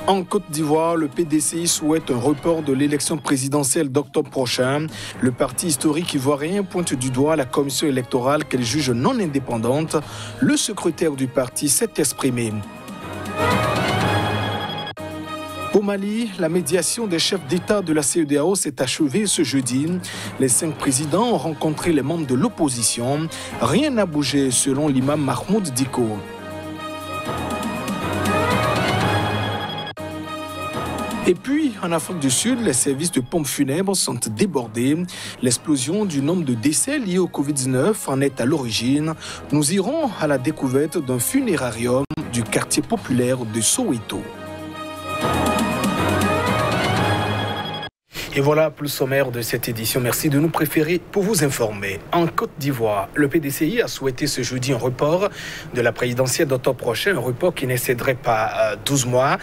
En Côte d'Ivoire, le PDCI souhaite un report de l'élection présidentielle d'octobre prochain. Le parti historique ivoirien pointe du doigt la commission électorale qu'elle juge non indépendante. Le secrétaire du parti s'est exprimé. Au Mali, la médiation des chefs d'État de la CEDEAO s'est achevée ce jeudi. Les 5 présidents ont rencontré les membres de l'opposition. Rien n'a bougé selon l'imam Mahmoud Diko. Et puis, en Afrique du Sud, les services de pompes funèbres sont débordés. L'explosion du nombre de décès liés au Covid-19 en est à l'origine. Nous irons à la découverte d'un funérarium du quartier populaire de Soweto. Et voilà pour le sommaire de cette édition. Merci de nous préférer pour vous informer. En Côte d'Ivoire, le PDCI a souhaité ce jeudi un report de la présidentielle d'octobre prochain, un report qui n'excéderait pas 12 mois.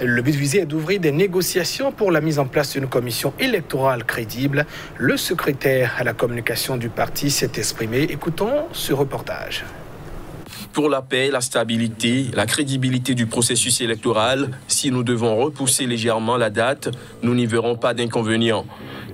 Le but visé est d'ouvrir des négociations pour la mise en place d'une commission électorale crédible. Le secrétaire à la communication du parti s'est exprimé. Écoutons ce reportage. Pour la paix, la stabilité, la crédibilité du processus électoral, si nous devons repousser légèrement la date, nous n'y verrons pas d'inconvénient.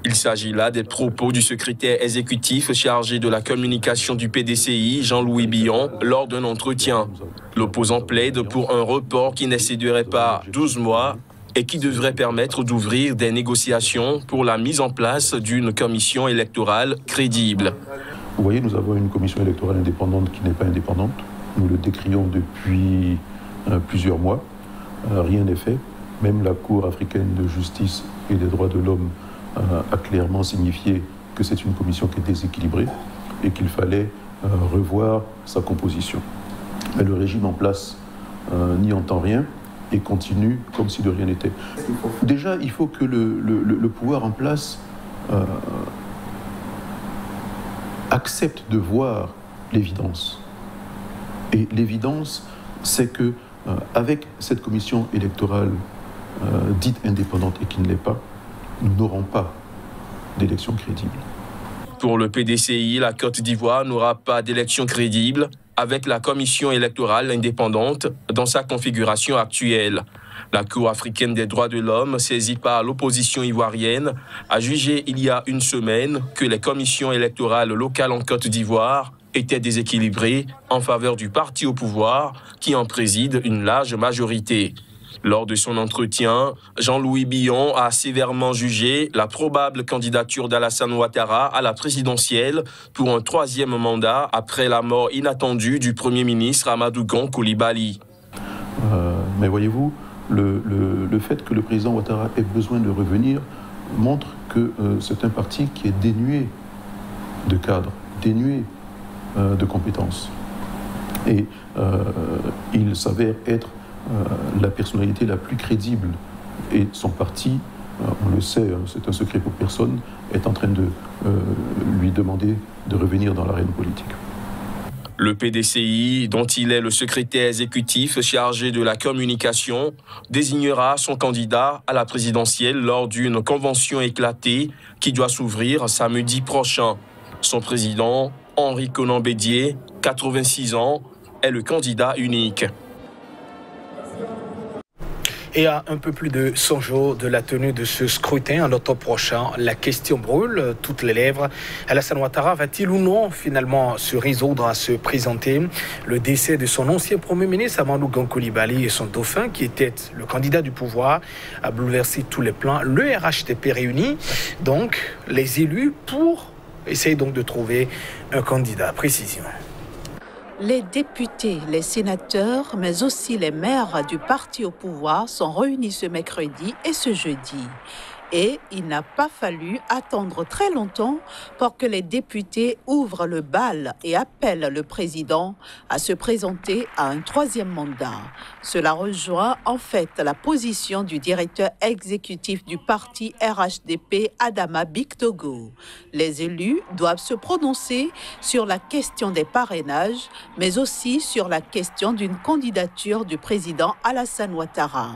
Il s'agit là des propos du secrétaire exécutif chargé de la communication du PDCI, Jean-Louis Billon, lors d'un entretien. L'opposant plaide pour un report qui n'excéderait pas 12 mois et qui devrait permettre d'ouvrir des négociations pour la mise en place d'une commission électorale crédible. Vous voyez, nous avons une commission électorale indépendante qui n'est pas indépendante. Nous le décrions depuis plusieurs mois. Rien n'est fait. Même la Cour africaine de justice et des droits de l'homme a clairement signifié que c'est une commission qui est déséquilibrée et qu'il fallait revoir sa composition. Mais le régime en place n'y entend rien et continue comme si de rien n'était. Déjà, il faut que le pouvoir en place accepte de voir l'évidence. Et l'évidence, c'est que avec cette commission électorale dite indépendante et qui ne l'est pas, nous n'aurons pas d'élection crédible. Pour le PDCI, la Côte d'Ivoire n'aura pas d'élection crédible avec la commission électorale indépendante dans sa configuration actuelle. La Cour africaine des droits de l'homme, saisie par l'opposition ivoirienne, a jugé il y a une semaine que les commissions électorales locales en Côte d'Ivoire étaient déséquilibrées en faveur du parti au pouvoir qui en préside une large majorité. Lors de son entretien, Jean-Louis Billon a sévèrement jugé la probable candidature d'Alassane Ouattara à la présidentielle pour un 3e mandat après la mort inattendue du Premier ministre Amadou Gon Coulibaly. Mais voyez-vous, le fait que le président Ouattara ait besoin de revenir montre que c'est un parti qui est dénué de cadre, dénué de compétences. Et il s'avère être la personnalité la plus crédible. Et son parti, on le sait, c'est un secret pour personne, est en train de lui demander de revenir dans l'arène politique. Le PDCI, dont il est le secrétaire exécutif chargé de la communication, désignera son candidat à la présidentielle lors d'une convention éclatée qui doit s'ouvrir samedi prochain. Son président, Henri Konan Bédié, 86 ans, est le candidat unique. Et à un peu plus de 100 jours de la tenue de ce scrutin en octobre prochain, la question brûle toutes les lèvres. Alassane Ouattara va-t-il ou non finalement se résoudre à se présenter? Le décès de son ancien Premier ministre Amadou Gon Coulibaly et son dauphin, qui était le candidat du pouvoir, a bouleversé tous les plans. Le RHDP réunit donc les élus pour essayer donc de trouver un candidat. Précision. Les députés, les sénateurs, mais aussi les maires du parti au pouvoir sont réunis ce mercredi et ce jeudi. Et il n'a pas fallu attendre très longtemps pour que les députés ouvrent le bal et appellent le président à se présenter à un 3e mandat. Cela rejoint en fait la position du directeur exécutif du parti RHDP, Adama Bictogo. Les élus doivent se prononcer sur la question des parrainages, mais aussi sur la question d'une candidature du président Alassane Ouattara.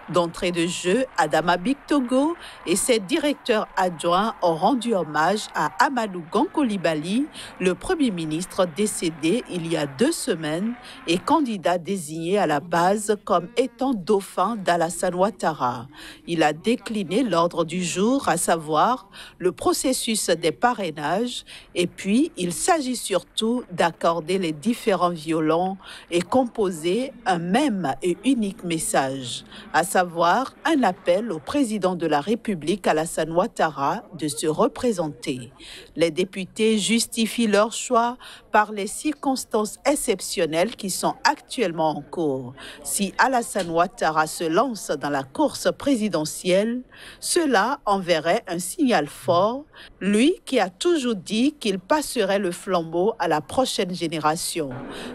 D'entrée de jeu, Adama Bictogo et ses directeurs adjoints ont rendu hommage à Amadou Gon-Coulibaly, le Premier ministre décédé il y a 2 semaines et candidat désigné à la base comme étant dauphin d'Alassane Ouattara. Il a décliné l'ordre du jour, à savoir le processus des parrainages, et puis il s'agit surtout d'accorder les différents violons et composer un même et unique message, à savoir un appel au président de la République, Alassane Ouattara, de se représenter. Les députés justifient leur choix par les circonstances exceptionnelles qui sont actuellement en cours. Si Alassane Ouattara se lance dans la course présidentielle, cela enverrait un signal fort, lui qui a toujours dit qu'il passerait le flambeau à la prochaine génération,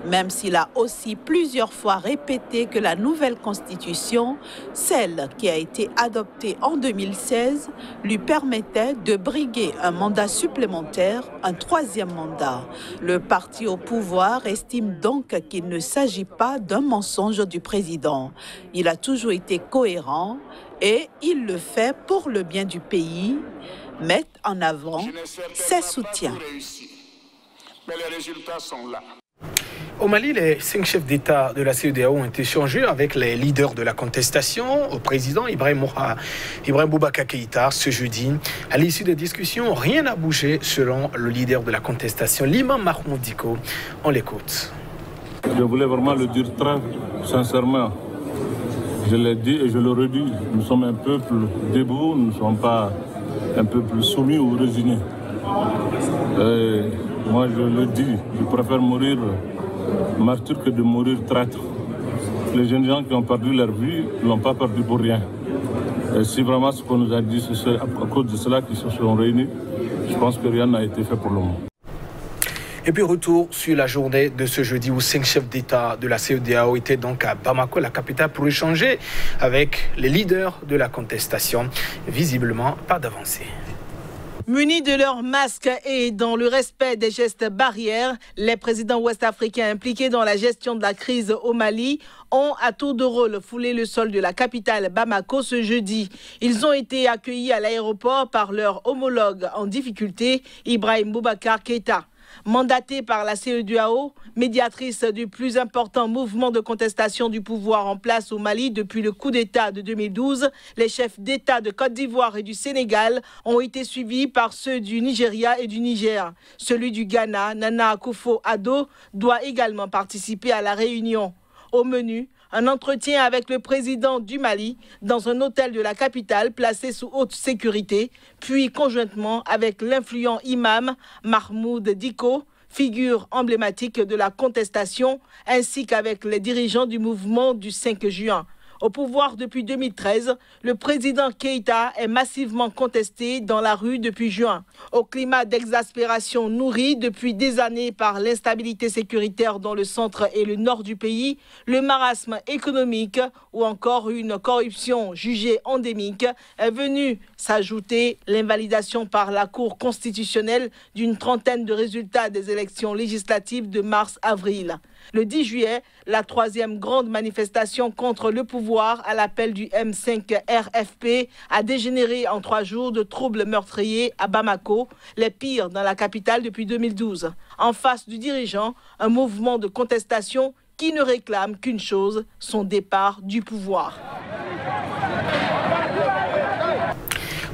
même s'il a aussi plusieurs fois répété que la nouvelle constitution, celle qui a été adoptée en 2016, lui permettait de briguer un mandat supplémentaire, un 3e mandat. Le parti au pouvoir estime donc qu'il ne s'agit pas d'un mensonge du président. Il a toujours été cohérent et il le fait pour le bien du pays, met en avant ses soutiens. Mais les résultats sont là. Au Mali, les 5 chefs d'État de la CEDEAO ont échangé avec les leaders de la contestation au président Ibrahim Boubacar Keïta ce jeudi. À l'issue des discussions, rien n'a bougé selon le leader de la contestation, l'imam Mahmoud Dicko. On l'écoute. Je voulais vraiment le dire très sincèrement. Je l'ai dit et je le redis. Nous sommes un peuple debout, nous ne sommes pas un peuple soumis ou résigné. Moi, je le dis, je préfère mourir martyr que de mourir traître. Les jeunes gens qui ont perdu leur vie ne l'ont pas perdu pour rien. Et si vraiment ce qu'on nous a dit, c'est à cause de cela qu'ils se sont réunis, je pense que rien n'a été fait pour le moment. Et puis retour sur la journée de ce jeudi où 5 chefs d'État de la CEDEAO étaient donc à Bamako, la capitale, pour échanger avec les leaders de la contestation. Visiblement, pas d'avancée. Munis de leurs masques et dans le respect des gestes barrières, les présidents ouest-africains impliqués dans la gestion de la crise au Mali ont à tour de rôle foulé le sol de la capitale Bamako ce jeudi. Ils ont été accueillis à l'aéroport par leur homologue en difficulté, Ibrahim Boubacar Keïta. Mandaté par la CEDEAO, médiatrice du plus important mouvement de contestation du pouvoir en place au Mali depuis le coup d'État de 2012, les chefs d'État de Côte d'Ivoire et du Sénégal ont été suivis par ceux du Nigeria et du Niger. Celui du Ghana, Nana Akufo-Addo, doit également participer à la réunion. Au menu, un entretien avec le président du Mali dans un hôtel de la capitale placé sous haute sécurité, puis conjointement avec l'influent imam Mahmoud Dicko, figure emblématique de la contestation, ainsi qu'avec les dirigeants du mouvement du 5 juin. Au pouvoir depuis 2013, le président Keïta est massivement contesté dans la rue depuis juin. Au climat d'exaspération nourri depuis des années par l'instabilité sécuritaire dans le centre et le nord du pays, le marasme économique ou encore une corruption jugée endémique est venu s'ajouter l'invalidation par la Cour constitutionnelle d'une trentaine de résultats des élections législatives de mars-avril. Le 10 juillet, la 3e grande manifestation contre le pouvoir à l'appel du M5 RFP a dégénéré en 3 jours de troubles meurtriers à Bamako, les pires dans la capitale depuis 2012. En face du dirigeant, un mouvement de contestation qui ne réclame qu'une chose, son départ du pouvoir.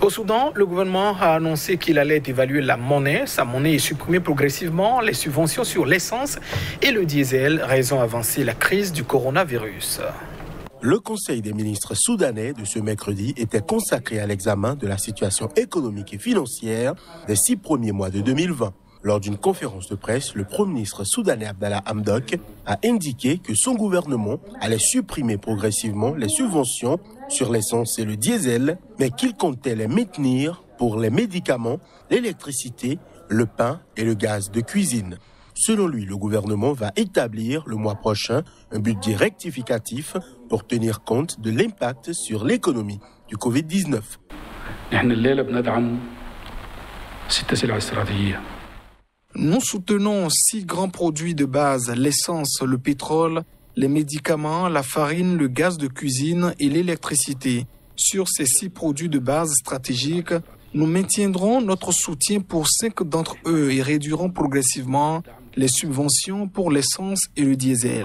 Au Soudan, le gouvernement a annoncé qu'il allait évaluer la monnaie. Sa monnaie est supprimée progressivement les subventions sur l'essence et le diesel, raison avancée la crise du coronavirus. Le Conseil des ministres soudanais de ce mercredi était consacré à l'examen de la situation économique et financière des 6 premiers mois de 2020. Lors d'une conférence de presse, le Premier ministre soudanais Abdallah Hamdok a indiqué que son gouvernement allait supprimer progressivement les subventions sur l'essence et le diesel, mais qu'il comptait les maintenir pour les médicaments, l'électricité, le pain et le gaz de cuisine. Selon lui, le gouvernement va établir le mois prochain un budget rectificatif pour tenir compte de l'impact sur l'économie du Covid-19. Nous soutenons 6 grands produits de base, l'essence, le pétrole, les médicaments, la farine, le gaz de cuisine et l'électricité. Sur ces 6 produits de base stratégiques, nous maintiendrons notre soutien pour 5 d'entre eux et réduirons progressivement les subventions pour l'essence et le diesel.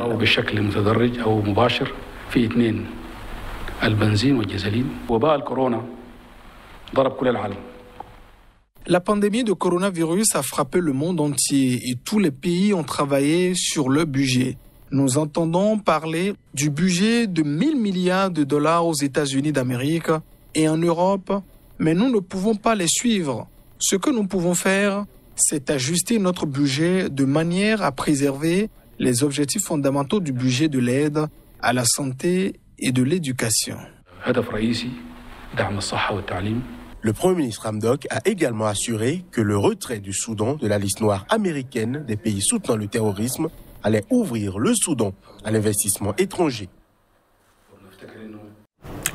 La pandémie de coronavirus a frappé le monde entier et tous les pays ont travaillé sur leur budget. Nous entendons parler du budget de 1 000 milliards de dollars aux États-Unis d'Amérique et en Europe, mais nous ne pouvons pas les suivre. Ce que nous pouvons faire, c'est ajuster notre budget de manière à préserver les objectifs fondamentaux du budget de l'aide à la santé et de l'éducation. Le Premier ministre Hamdok a également assuré que le retrait du Soudan de la liste noire américaine des pays soutenant le terrorisme allait ouvrir le Soudan à l'investissement étranger.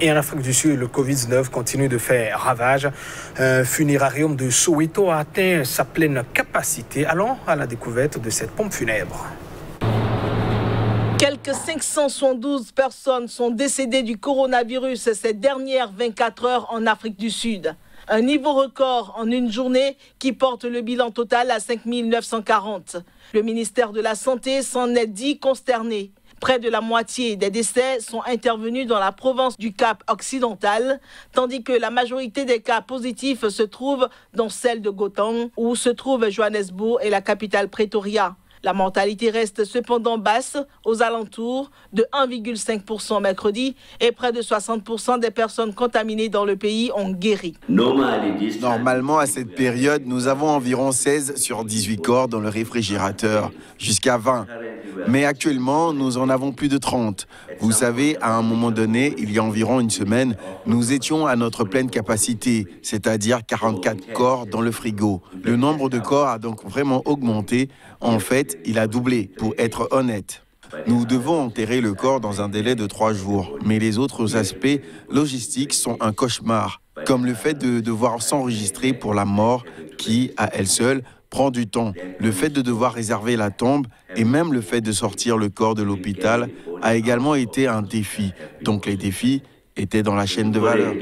Et en Afrique du Sud, le Covid-19 continue de faire ravage. Un funérarium de Soweto a atteint sa pleine capacité. Allons à la découverte de cette pompe funèbre. Quelques 572 personnes sont décédées du coronavirus ces dernières 24 heures en Afrique du Sud. Un niveau record en une journée qui porte le bilan total à 5 940. Le ministère de la Santé s'en est dit consterné. Près de la moitié des décès sont intervenus dans la province du Cap occidental, tandis que la majorité des cas positifs se trouvent dans celle de Gauteng, où se trouve Johannesburg et la capitale Pretoria. La mortalité reste cependant basse, aux alentours de 1,5% mercredi, et près de 60% des personnes contaminées dans le pays ont guéri. Normalement, à cette période, nous avons environ 16 sur 18 corps dans le réfrigérateur, jusqu'à 20. Mais actuellement, nous en avons plus de 30. Vous savez, à un moment donné, il y a environ une semaine, nous étions à notre pleine capacité, c'est-à-dire 44 corps dans le frigo. Le nombre de corps a donc vraiment augmenté. En fait, il a doublé, pour être honnête. Nous devons enterrer le corps dans un délai de 3 jours, mais les autres aspects logistiques sont un cauchemar, comme le fait de devoir s'enregistrer pour la mort qui, à elle seule, prend du temps. Le fait de devoir réserver la tombe et même le fait de sortir le corps de l'hôpital a également été un défi. Donc les défis étaient dans la chaîne de valeur.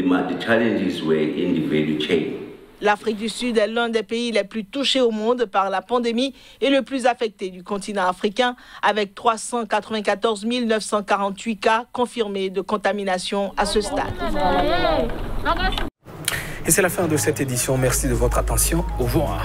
L'Afrique du Sud est l'un des pays les plus touchés au monde par la pandémie et le plus affecté du continent africain, avec 394 948 cas confirmés de contamination à ce stade. Et c'est la fin de cette édition. Merci de votre attention. Au revoir.